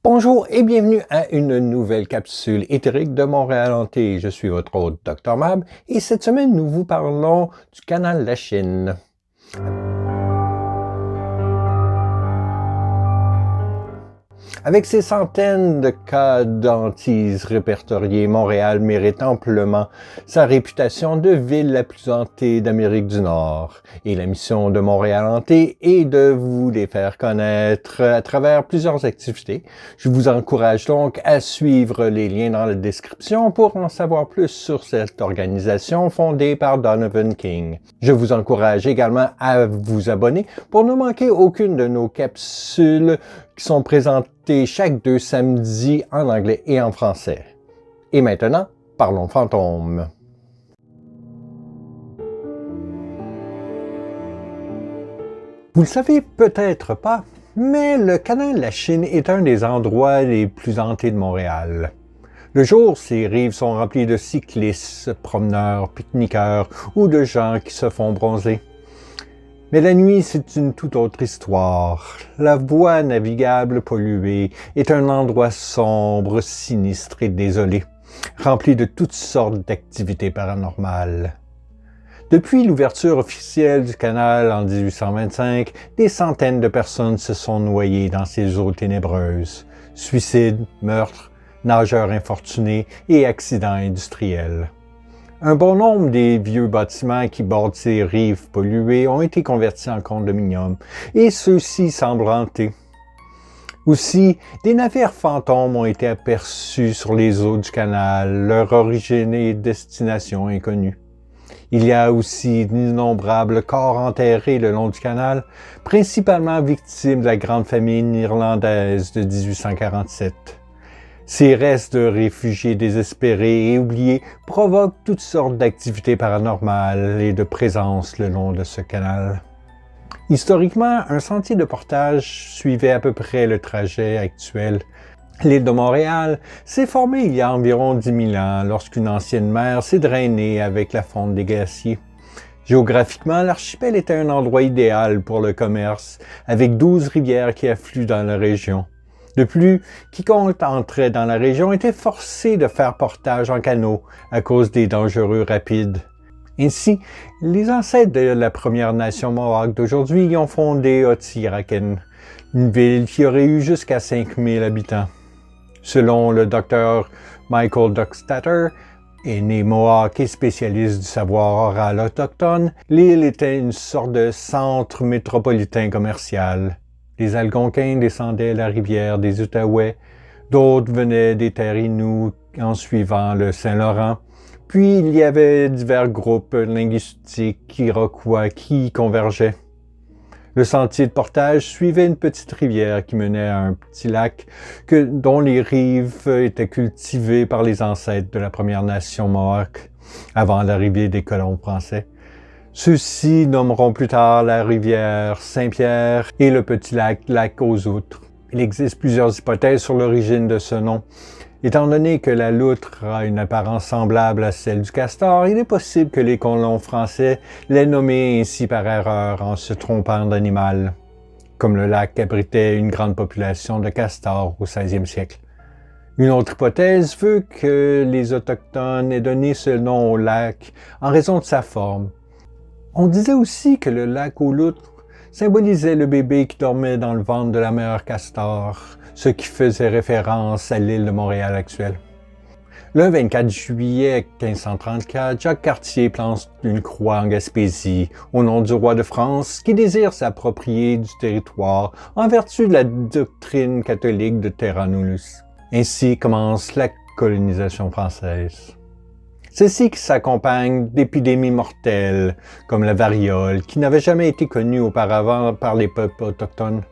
Bonjour et bienvenue à une nouvelle capsule éthérique de Montréal Hanté. Je suis votre hôte, Dr Mab, et cette semaine, nous vous parlons du canal de la Chine. Avec ses centaines de cas d'hantise répertoriés, Montréal mérite amplement sa réputation de ville la plus hantée d'Amérique du Nord. Et la mission de Montréal Hanté est de vous les faire connaître à travers plusieurs activités. Je vous encourage donc à suivre les liens dans la description pour en savoir plus sur cette organisation fondée par Donovan King. Je vous encourage également à vous abonner pour ne manquer aucune de nos capsules qui sont présentées chaque 2 samedis en anglais et en français. Et maintenant, parlons fantômes. Vous le savez peut-être pas, mais le canal de la Chine est un des endroits les plus hantés de Montréal. Le jour, ses rives sont remplies de cyclistes, promeneurs, pique-niqueurs ou de gens qui se font bronzer. Mais la nuit, c'est une toute autre histoire. La voie navigable polluée est un endroit sombre, sinistre et désolé, rempli de toutes sortes d'activités paranormales. Depuis l'ouverture officielle du canal en 1825, des centaines de personnes se sont noyées dans ces eaux ténébreuses. Suicides, meurtres, nageurs infortunés et accidents industriels. Un bon nombre des vieux bâtiments qui bordent ces rives polluées ont été convertis en condominiums, et ceux-ci semblent hantés. Aussi, des navires fantômes ont été aperçus sur les eaux du canal, leur origine et destination inconnue. Il y a aussi d'innombrables corps enterrés le long du canal, principalement victimes de la grande famine irlandaise de 1847. Ces restes de réfugiés désespérés et oubliés provoquent toutes sortes d'activités paranormales et de présence le long de ce canal. Historiquement, un sentier de portage suivait à peu près le trajet actuel. L'île de Montréal s'est formée il y a environ 10 000 ans lorsqu'une ancienne mer s'est drainée avec la fonte des glaciers. Géographiquement, l'archipel était un endroit idéal pour le commerce, avec 12 rivières qui affluent dans la région. De plus, quiconque entrait dans la région était forcé de faire portage en canot à cause des dangereux rapides. Ainsi, les ancêtres de la Première Nation Mohawk d'aujourd'hui y ont fondé Otiraken, une ville qui aurait eu jusqu'à 5000 habitants. Selon le docteur Michael Dockstader, né Mohawk et spécialiste du savoir oral autochtone, l'île était une sorte de centre métropolitain commercial. Les Algonquins descendaient la rivière des Outaouais, d'autres venaient des terres Inuits en suivant le Saint-Laurent, puis il y avait divers groupes linguistiques iroquois qui y convergeaient. Le sentier de portage suivait une petite rivière qui menait à un petit lac dont les rives étaient cultivées par les ancêtres de la Première Nation Mohawk avant l'arrivée des colons français. Ceux-ci nommeront plus tard la rivière Saint-Pierre et le petit lac aux Outres. Il existe plusieurs hypothèses sur l'origine de ce nom. Étant donné que la loutre a une apparence semblable à celle du castor, il est possible que les colons français l'aient nommé ainsi par erreur en se trompant d'animal, comme le lac abritait une grande population de castors au 16e siècle. Une autre hypothèse veut que les Autochtones aient donné ce nom au lac en raison de sa forme. On disait aussi que le lac aux loutres symbolisait le bébé qui dormait dans le ventre de la mère castor, ce qui faisait référence à l'île de Montréal actuelle. Le 24 juillet 1534, Jacques Cartier plante une croix en Gaspésie au nom du roi de France qui désire s'approprier du territoire en vertu de la doctrine catholique de Terra Nullius. Ainsi commence la colonisation française. Ceci qui s'accompagne d'épidémies mortelles, comme la variole, qui n'avait jamais été connue auparavant par les peuples autochtones.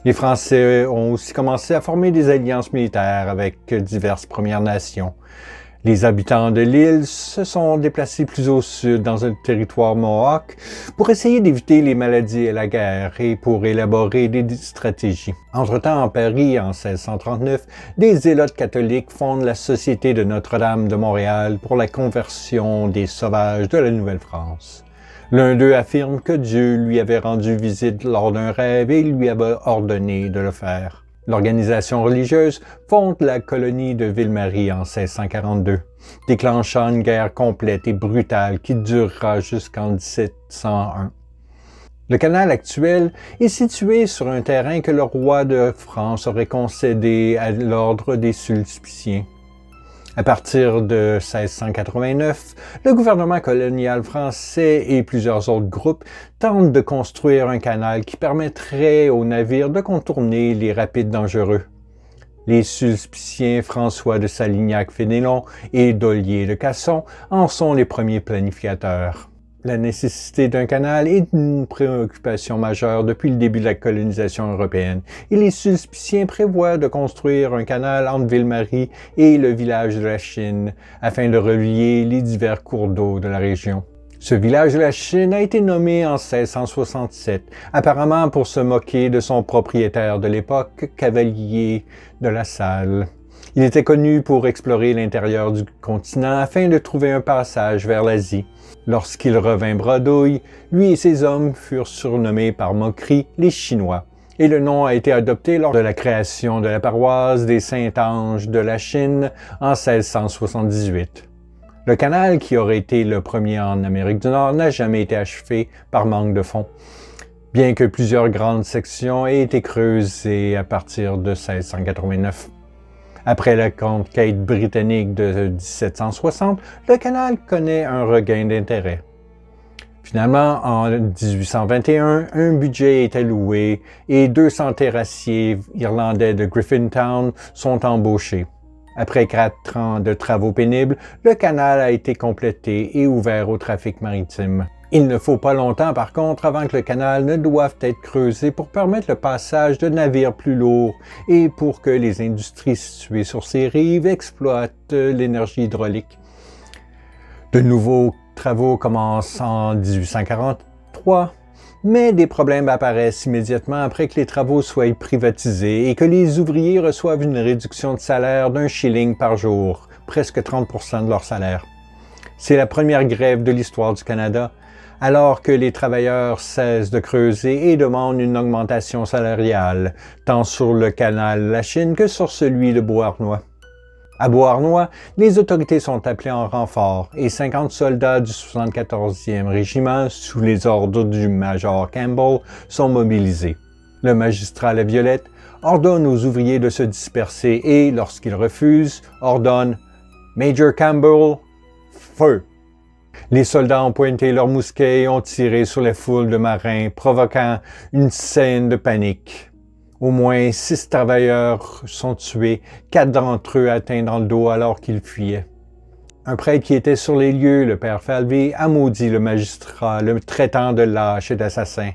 Les Français ont aussi commencé à former des alliances militaires avec diverses Premières Nations. Les habitants de l'île se sont déplacés plus au sud dans un territoire Mohawk pour essayer d'éviter les maladies et la guerre et pour élaborer des stratégies. Entre-temps, en Paris, en 1639, des zélotes catholiques fondent la Société de Notre-Dame de Montréal pour la conversion des sauvages de la Nouvelle-France. L'un d'eux affirme que Dieu lui avait rendu visite lors d'un rêve et lui avait ordonné de le faire. L'organisation religieuse fonde la colonie de Ville-Marie en 1642, déclenchant une guerre complète et brutale qui durera jusqu'en 1701. Le canal actuel est situé sur un terrain que le roi de France aurait concédé à l'ordre des Sulpiciens. À partir de 1689, le gouvernement colonial français et plusieurs autres groupes tentent de construire un canal qui permettrait aux navires de contourner les rapides dangereux. Les Sulpiciens François de Salignac-Fénélon et d'Ollier de Casson en sont les premiers planificateurs. La nécessité d'un canal est une préoccupation majeure depuis le début de la colonisation européenne, et les Sulpiciens prévoient de construire un canal entre Ville-Marie et le village de la Chine afin de relier les divers cours d'eau de la région. Ce village de la Chine a été nommé en 1667, apparemment pour se moquer de son propriétaire de l'époque, Cavalier de la Salle. Il était connu pour explorer l'intérieur du continent afin de trouver un passage vers l'Asie. Lorsqu'il revint bredouille, lui et ses hommes furent surnommés par moquerie les Chinois, et le nom a été adopté lors de la création de la paroisse des Saint-Anges de la Chine en 1678. Le canal, qui aurait été le premier en Amérique du Nord, n'a jamais été achevé par manque de fonds, bien que plusieurs grandes sections aient été creusées à partir de 1689. Après la conquête britannique de 1760, le canal connaît un regain d'intérêt. Finalement, en 1821, un budget est alloué et 200 terrassiers irlandais de Griffintown sont embauchés. Après 4 ans de travaux pénibles, le canal a été complété et ouvert au trafic maritime. Il ne faut pas longtemps, par contre, avant que le canal ne doive être creusé pour permettre le passage de navires plus lourds et pour que les industries situées sur ses rives exploitent l'énergie hydraulique. De nouveaux travaux commencent en 1843, mais des problèmes apparaissent immédiatement après que les travaux soient privatisés et que les ouvriers reçoivent une réduction de salaire d'1 shilling par jour, presque 30% de leur salaire. C'est la première grève de l'histoire du Canada, alors que les travailleurs cessent de creuser et demandent une augmentation salariale, tant sur le canal La Chine que sur celui de Beauharnois. À Beauharnois, les autorités sont appelées en renfort et 50 soldats du 74e régiment, sous les ordres du major Campbell, sont mobilisés. Le magistrat Laviolette ordonne aux ouvriers de se disperser et, lorsqu'ils refusent, ordonne « Major Campbell, feu !» Les soldats ont pointé leurs mousquets et ont tiré sur les foules de marins, provoquant une scène de panique. Au moins 6 travailleurs sont tués, 4 d'entre eux atteints dans le dos alors qu'ils fuyaient. Un prêtre qui était sur les lieux, le père Falvey, a maudit le magistrat, le traitant de lâche et d'assassin.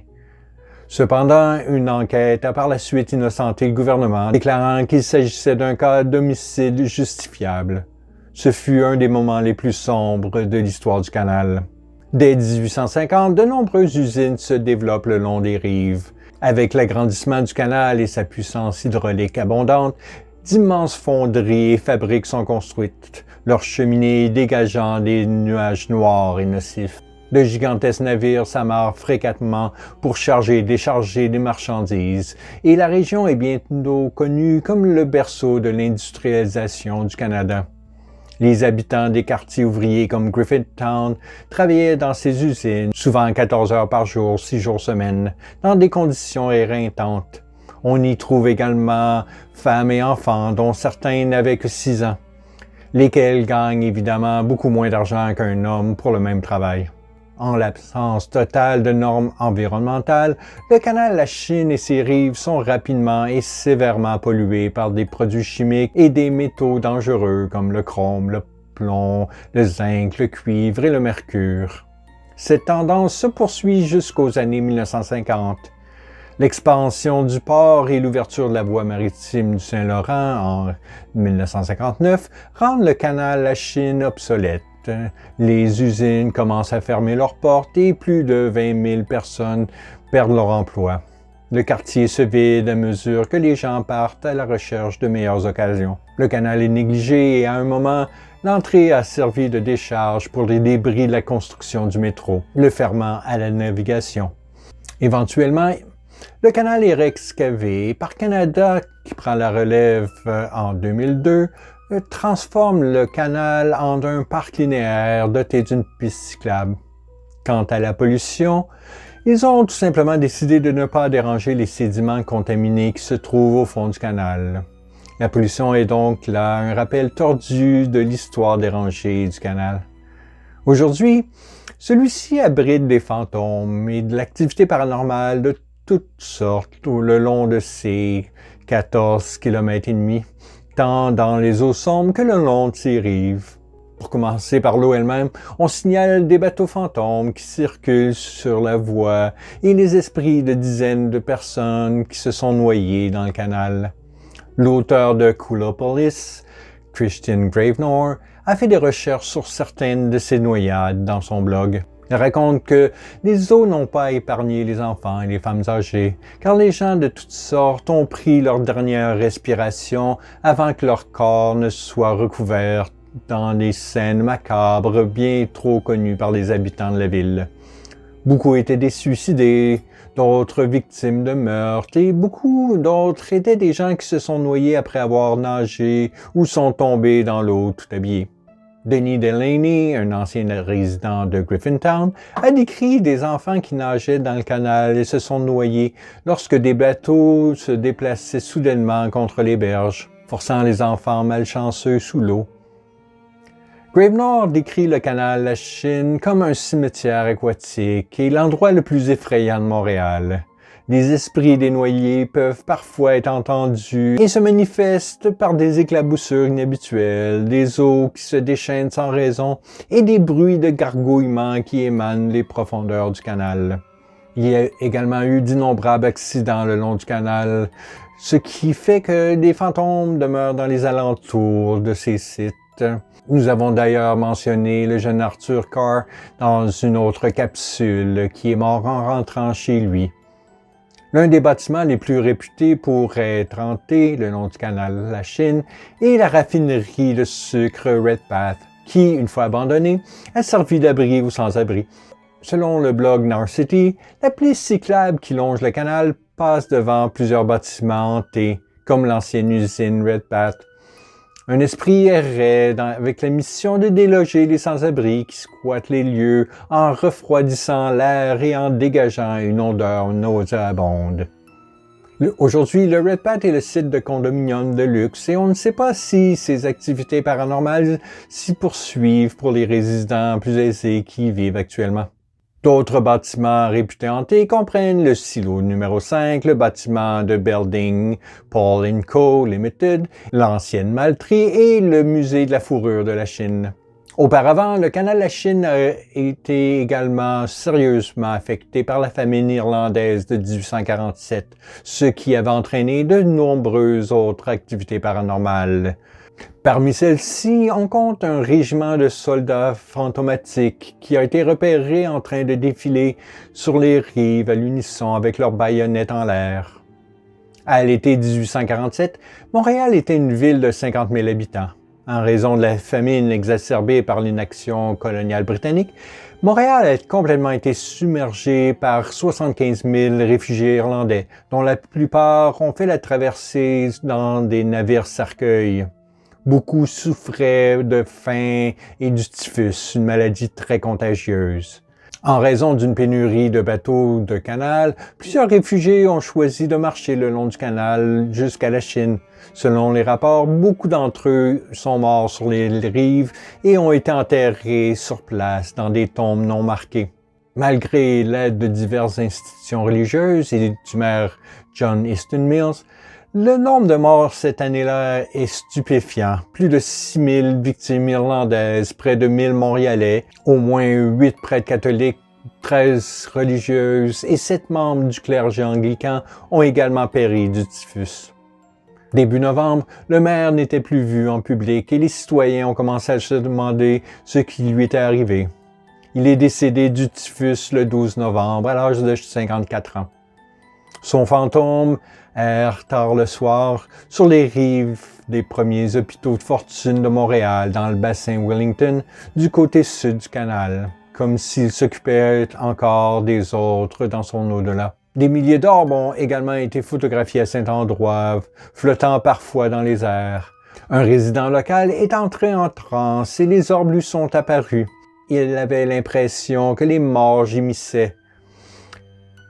Cependant, une enquête a par la suite innocenté le gouvernement, déclarant qu'il s'agissait d'un cas d'homicide justifiable. Ce fut un des moments les plus sombres de l'histoire du canal. Dès 1850, de nombreuses usines se développent le long des rives. Avec l'agrandissement du canal et sa puissance hydraulique abondante, d'immenses fonderies et fabriques sont construites, leurs cheminées dégageant des nuages noirs et nocifs. De gigantesques navires s'amarrent fréquemment pour charger et décharger des marchandises, et la région est bientôt connue comme le berceau de l'industrialisation du Canada. Les habitants des quartiers ouvriers comme Griffintown travaillaient dans ces usines, souvent 14 heures par jour, 6 jours semaine, dans des conditions éreintantes. On y trouve également femmes et enfants, dont certains n'avaient que 6 ans, lesquels gagnent évidemment beaucoup moins d'argent qu'un homme pour le même travail. En l'absence totale de normes environnementales, le canal La Chine et ses rives sont rapidement et sévèrement pollués par des produits chimiques et des métaux dangereux comme le chrome, le plomb, le zinc, le cuivre et le mercure. Cette tendance se poursuit jusqu'aux années 1950. L'expansion du port et l'ouverture de la voie maritime du Saint-Laurent en 1959 rendent le canal La Chine obsolète. Les usines commencent à fermer leurs portes et plus de 20 000 personnes perdent leur emploi. Le quartier se vide à mesure que les gens partent à la recherche de meilleures occasions. Le canal est négligé et à un moment, l'entrée a servi de décharge pour les débris de la construction du métro, le fermant à la navigation. Éventuellement, le canal est réexcavé par Canada qui prend la relève en 2002, transforme le canal en un parc linéaire doté d'une piste cyclable. Quant à la pollution, ils ont tout simplement décidé de ne pas déranger les sédiments contaminés qui se trouvent au fond du canal. La pollution est donc là un rappel tordu de l'histoire dérangée du canal. Aujourd'hui, celui-ci abrite des fantômes et de l'activité paranormale de toutes sortes le long de ses 14 km et demi, tant dans les eaux sombres que le long de ses rives. Pour commencer par l'eau elle-même, on signale des bateaux fantômes qui circulent sur la voie et les esprits de dizaines de personnes qui se sont noyées dans le canal. L'auteur de Coolopolis, Christian Gravenor, a fait des recherches sur certaines de ces noyades dans son blog. Il raconte que les eaux n'ont pas épargné les enfants et les femmes âgées, car les gens de toutes sortes ont pris leur dernière respiration avant que leur corps ne soit recouvert dans des scènes macabres bien trop connues par les habitants de la ville. Beaucoup étaient des suicidés, d'autres victimes de meurtres et beaucoup d'autres étaient des gens qui se sont noyés après avoir nagé ou sont tombés dans l'eau tout habillés. Denis Delaney, un ancien résident de Griffintown, a décrit des enfants qui nageaient dans le canal et se sont noyés lorsque des bateaux se déplaçaient soudainement contre les berges, forçant les enfants malchanceux sous l'eau. Gravenor décrit le canal Lachine comme un cimetière aquatique et l'endroit le plus effrayant de Montréal. Les esprits des noyés peuvent parfois être entendus et se manifestent par des éclaboussures inhabituelles, des eaux qui se déchaînent sans raison et des bruits de gargouillements qui émanent des profondeurs du canal. Il y a également eu d'innombrables accidents le long du canal, ce qui fait que des fantômes demeurent dans les alentours de ces sites. Nous avons d'ailleurs mentionné le jeune Arthur Carr dans une autre capsule qui est mort en rentrant chez lui. L'un des bâtiments les plus réputés pour être hanté le long du canal Lachine est la raffinerie de sucre Redpath, qui, une fois abandonnée, a servi d'abri ou sans-abri. Selon le blog Narcity, la piste cyclable qui longe le canal passe devant plusieurs bâtiments hantés, comme l'ancienne usine Redpath. Un esprit errait avec la mission de déloger les sans-abri qui squattent les lieux en refroidissant l'air et en dégageant une odeur nauséabonde. Aujourd'hui, le Redpath est le site de condominium de luxe et on ne sait pas si ces activités paranormales s'y poursuivent pour les résidents plus aisés qui y vivent actuellement. D'autres bâtiments réputés hantés comprennent le silo numéro 5, le bâtiment de Belding Paul & Co. Limited, l'ancienne malterie et le musée de la fourrure de la Chine. Auparavant, le canal Lachine a été également sérieusement affecté par la famine irlandaise de 1847, ce qui avait entraîné de nombreuses autres activités paranormales. Parmi celles-ci, on compte un régiment de soldats fantomatiques qui a été repéré en train de défiler sur les rives à l'unisson avec leurs baïonnettes en l'air. À l'été 1847, Montréal était une ville de 50 000 habitants. En raison de la famine exacerbée par l'inaction coloniale britannique, Montréal a complètement été submergé par 75 000 réfugiés irlandais, dont la plupart ont fait la traversée dans des navires cercueils. Beaucoup souffraient de faim et du typhus, une maladie très contagieuse. En raison d'une pénurie de bateaux de canal, plusieurs réfugiés ont choisi de marcher le long du canal jusqu'à la Chine. Selon les rapports, beaucoup d'entre eux sont morts sur les rives et ont été enterrés sur place dans des tombes non marquées. Malgré l'aide de diverses institutions religieuses et du maire John Easton Mills, le nombre de morts cette année-là est stupéfiant. Plus de 6 000 victimes irlandaises, près de 1 000 Montréalais, au moins 8 prêtres catholiques, 13 religieuses et 7 membres du clergé anglican ont également péri du typhus. Début novembre, le maire n'était plus vu en public et les citoyens ont commencé à se demander ce qui lui était arrivé. Il est décédé du typhus le 12 novembre à l'âge de 54 ans. Son fantôme erre tard le soir sur les rives des premiers hôpitaux de fortune de Montréal dans le bassin Wellington du côté sud du canal, comme s'il s'occupait encore des autres dans son au-delà. Des milliers d'orbes ont également été photographiés à cet endroit, flottant parfois dans les airs. Un résident local est entré en transe et les orbes lui sont apparus. Il avait l'impression que les morts gémissaient.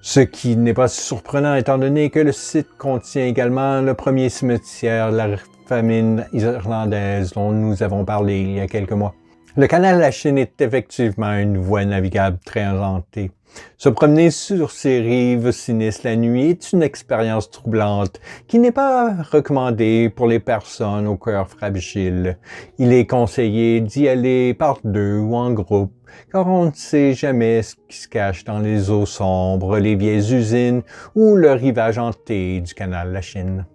Ce qui n'est pas surprenant étant donné que le site contient également le premier cimetière de la famine irlandaise dont nous avons parlé il y a quelques mois. Le canal de la Chine est effectivement une voie navigable très hantée. Se promener sur ces rives sinistres la nuit est une expérience troublante qui n'est pas recommandée pour les personnes au cœur fragile. Il est conseillé d'y aller par deux ou en groupe, car on ne sait jamais ce qui se cache dans les eaux sombres, les vieilles usines ou le rivage hanté du canal de la Chine.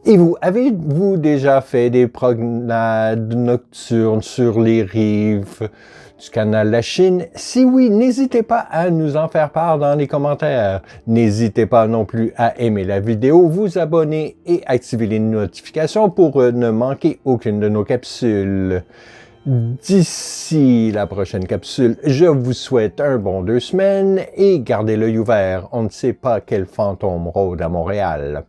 Et vous, avez-vous déjà fait des promenades nocturnes sur les rives du canal de la Chine? Si oui, n'hésitez pas à nous en faire part dans les commentaires. N'hésitez pas non plus à aimer la vidéo, vous abonner et activer les notifications pour ne manquer aucune de nos capsules. D'ici la prochaine capsule, je vous souhaite un bon 2 semaines et gardez l'œil ouvert. On ne sait pas quel fantôme rôde à Montréal.